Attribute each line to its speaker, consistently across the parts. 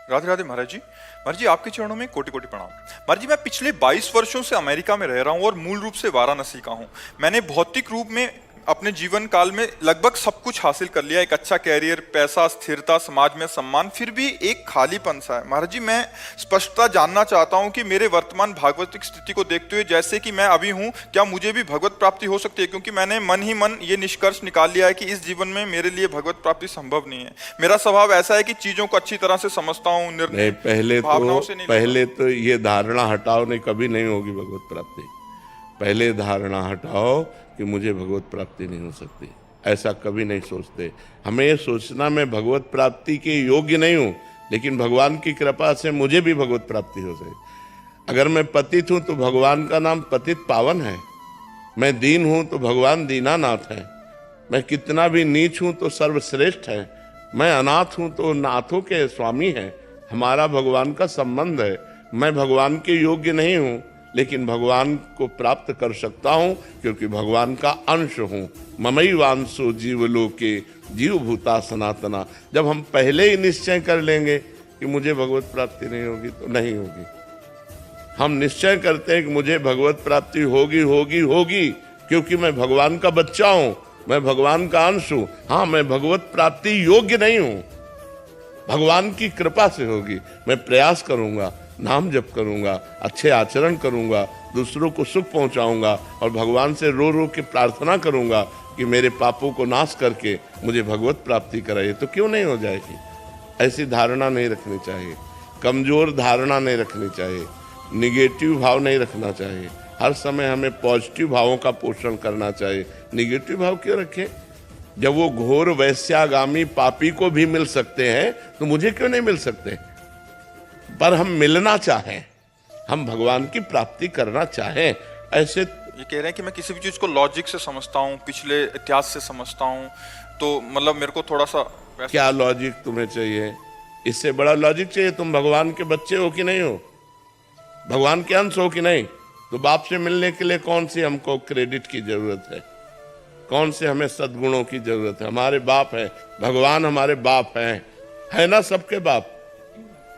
Speaker 1: राधे राधे महाराज जी। महाराज जी आपके चरणों में कोटि कोटि प्रणाम। महाराज जी मैं पिछले 22 वर्षों से अमेरिका में रह रहा हूँ और मूल रूप से वाराणसी का हूँ। मैंने भौतिक रूप में अपने जीवन काल में लगभग सब कुछ हासिल कर लिया, एक अच्छा कैरियर, पैसा, स्थिरता, समाज में सम्मान, फिर भी एक खालीपन सा है। महाराज जी मैं स्पष्टता जानना चाहता हूँ कि मेरे वर्तमान भागवतिक स्थिति को देखते हुए जैसे कि मैं अभी हूँ, क्या मुझे भी भगवत प्राप्ति हो सकती है? क्योंकि मैंने मन ही मन ये निष्कर्ष निकाल लिया है कि इस जीवन में मेरे लिए भगवत प्राप्ति संभव नहीं है। मेरा स्वभाव ऐसा है कि चीजों को अच्छी तरह से समझता हूँ, निर्णय भावनाओं से नहीं।
Speaker 2: पहले तो ये धारणा हटाओ, नहीं कभी नहीं होगी भगवत प्राप्ति। पहले धारणा हटाओ कि मुझे भगवत प्राप्ति नहीं हो सकती, ऐसा कभी नहीं सोचते। हमें ये सोचना मैं भगवत प्राप्ति के योग्य नहीं हूँ, लेकिन भगवान की कृपा से मुझे भी भगवत प्राप्ति हो जाए। अगर मैं पतित हूँ तो भगवान का नाम पतित पावन है, मैं दीन हूँ तो भगवान दीनानाथ है, मैं कितना भी नीच हूँ तो सर्वश्रेष्ठ है, मैं अनाथ हूँ तो नाथों के स्वामी है। हमारा भगवान का संबंध है। मैं भगवान के योग्य नहीं हूँ, लेकिन भगवान को प्राप्त कर सकता हूं क्योंकि भगवान का अंश हूं। ममैवांशो जीवलोके जीव भूता सनातना। जब हम पहले ही निश्चय कर लेंगे कि मुझे भगवत प्राप्ति नहीं होगी तो नहीं होगी। हम निश्चय करते हैं कि मुझे भगवत प्राप्ति होगी होगी होगी क्योंकि मैं भगवान का बच्चा हूं, मैं भगवान का अंश हूं। हाँ, मैं भगवत प्राप्ति योग्य नहीं हूं, भगवान की कृपा से होगी। मैं प्रयास करूंगा, नाम जप करूंगा, अच्छे आचरण करूंगा, दूसरों को सुख पहुंचाऊंगा और भगवान से रो रो के प्रार्थना करूंगा कि मेरे पापों को नाश करके मुझे भगवत प्राप्ति कराइए। तो क्यों नहीं हो जाएगी? ऐसी धारणा नहीं रखनी चाहिए, कमजोर धारणा नहीं रखनी चाहिए, निगेटिव भाव नहीं रखना चाहिए। हर समय हमें पॉजिटिव भावों का पोषण करना चाहिए। निगेटिव भाव क्यों रखें? जब वो घोर वैश्यागामी पापी को भी मिल सकते हैं तो मुझे क्यों नहीं मिल सकते? पर हम मिलना चाहें, हम भगवान की प्राप्ति करना चाहें। ऐसे
Speaker 1: ये कह रहे हैं कि मैं किसी भी चीज को लॉजिक से समझता हूँ, पिछले इतिहास से समझता हूँ, तो मतलब मेरे को थोड़ा सा
Speaker 2: क्या लॉजिक तुम्हें चाहिए? इससे बड़ा लॉजिक चाहिए? तुम भगवान के बच्चे हो कि नहीं हो, भगवान के अंश हो कि नहीं? तो बाप से मिलने के लिए कौन सी हमको क्रेडिट की जरूरत है, कौन से हमें सद्गुणों की जरूरत है? हमारे बाप है, भगवान हमारे बाप हैं, है ना? सबके बाप,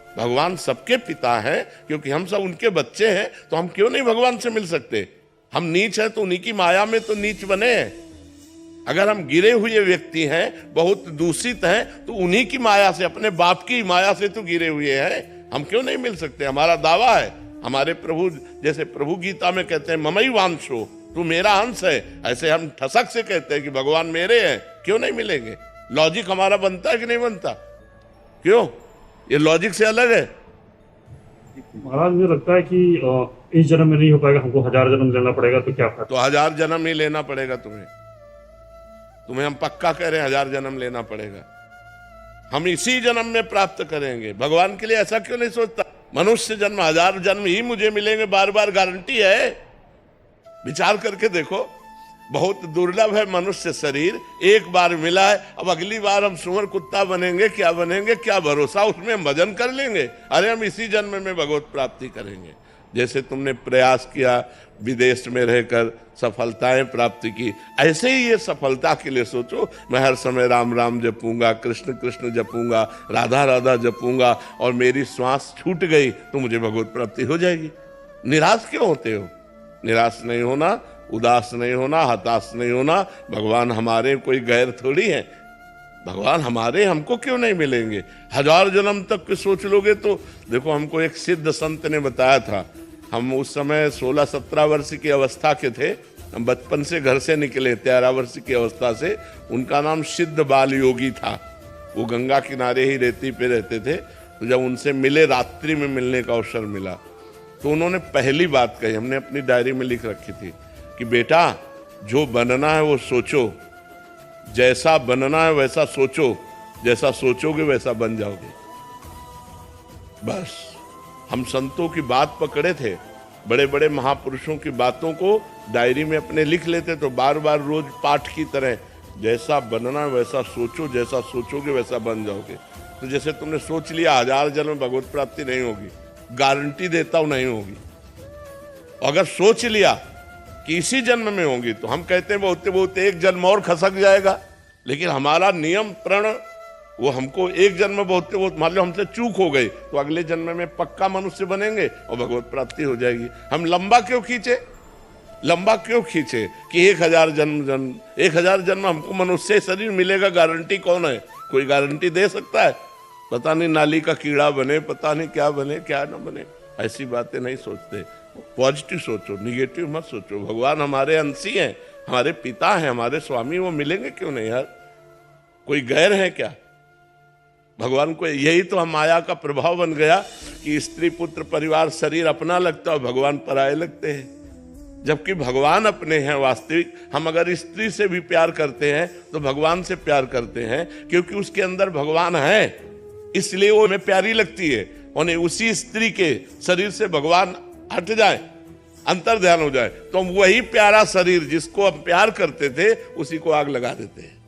Speaker 2: भगवान सबके पिता हैं, क्योंकि हम सब उनके बच्चे हैं। तो हम क्यों नहीं भगवान से मिल सकते? हम नीच हैं तो उन्हीं की माया में तो नीच बने हैं। अगर हम गिरे हुए व्यक्ति हैं, बहुत दूषित हैं, तो उन्हीं की माया से, अपने बाप की माया से तो गिरे हुए हैं। हम क्यों नहीं मिल सकते? हमारा दावा है। हमारे प्रभु, जैसे प्रभु गीता में कहते हैं ममैवांशो, तू मेरा अंश है, ऐसे हम ठसक से कहते हैं कि भगवान मेरे हैं। क्यों नहीं मिलेंगे? लॉजिक हमारा बनता है कि नहीं बनता? क्यों? ये लॉजिक से अलग है।
Speaker 3: महाराज मुझे लगता है कि इस जन्म में नहीं हो पाएगा, हमको 1000 जन्म लेना पड़ेगा। तो क्या फायदा?
Speaker 2: तो 1000 जन्म ही लेना पड़ेगा तुम्हें हम पक्का कह रहे हैं, 1000 जन्म लेना पड़ेगा। हम इसी जन्म में प्राप्त करेंगे। भगवान के लिए ऐसा क्यों नहीं सोचता? मनुष्य जन्म 1000 जन्म ही मुझे मिलेंगे, बार बार गारंटी है? विचार करके देखो, बहुत दुर्लभ है मनुष्य शरीर, एक बार मिला है। अब अगली बार हम सुअर कुत्ता बनेंगे, क्या बनेंगे, क्या भरोसा? उसमें हम भजन कर लेंगे, अरे हम इसी जन्म में भगवत प्राप्ति करेंगे। जैसे तुमने प्रयास किया विदेश में रहकर, सफलताएं प्राप्त की, ऐसे ही ये सफलता के लिए सोचो। मैं हर समय राम राम जपूंगा, कृष्ण कृष्ण जपूंगा, राधा राधा जपूंगा और मेरी श्वास छूट गई तो मुझे भगवत प्राप्ति हो जाएगी। निराश क्यों होते हो? निराश नहीं होना, उदास नहीं होना, हताश नहीं होना। भगवान हमारे कोई गैर थोड़ी है, भगवान हमारे, हमको क्यों नहीं मिलेंगे? 1000 जन्म तक के सोच लोगे तो देखो, हमको एक सिद्ध संत ने बताया था। हम उस समय 16-17 वर्ष की अवस्था के थे, हम बचपन से घर से निकले 13 वर्ष की अवस्था से। उनका नाम सिद्ध बाल योगी था। वो गंगा किनारे ही रेती पे रहते थे। तो जब उनसे मिले, रात्रि में मिलने का अवसर मिला, तो उन्होंने पहली बात कही, हमने अपनी डायरी में लिख रखी थी कि बेटा, जो बनना है वो सोचो, जैसा बनना है वैसा सोचो, जैसा सोचोगे वैसा बन जाओगे। बस हम संतों की बात पकड़े थे, बड़े बड़े महापुरुषों की बातों को डायरी में अपने लिख लेते, तो बार बार रोज पाठ की तरह, जैसा बनना है वैसा सोचो, जैसा सोचोगे वैसा बन जाओगे। तो जैसे तुमने सोच लिया 1000 जन्म में भगवत प्राप्ति नहीं होगी, गारंटी देता हूं नहीं होगी। अगर सोच लिया कि इसी जन्म में होंगी, तो हम कहते हैं बहुत बहुत एक जन्म और खसक जाएगा। लेकिन हमारा नियम प्रण वो हमको एक जन्म बहुत मान लो हमसे चूक हो गई तो अगले जन्म में पक्का मनुष्य बनेंगे और भगवत प्राप्ति हो जाएगी। हम लंबा क्यों खींचे कि 1000 जन्म हमको मनुष्य शरीर मिलेगा, गारंटी कौन है? कोई गारंटी दे सकता है? पता नहीं नाली का कीड़ा बने, पता नहीं क्या बने क्या ना बने, ऐसी बातें नहीं सोचते। पॉजिटिव सोचो, निगेटिव मत सोचो। भगवान हमारे अंशी हैं, हमारे पिता हैं, हमारे स्वामी, वो मिलेंगे क्यों नहीं यार? कोई गैर है क्या? भगवान को यही तो हम माया का प्रभाव बन गया कि स्त्री पुत्र परिवार शरीर अपना लगता है, भगवान पराये लगते हैं। जबकि भगवान अपने हैं वास्तविक। हम अगर स्त्री से भी प्यार करते हैं तो भगवान से प्यार करते हैं, क्योंकि उसके अंदर भगवान है, इसलिए वो हमें प्यारी लगती है। उन्हें उसी स्त्री के शरीर से भगवान हट जाए, अंतर ध्यान हो जाए, तो हम वही प्यारा शरीर जिसको हम प्यार करते थे उसी को आग लगा देते हैं।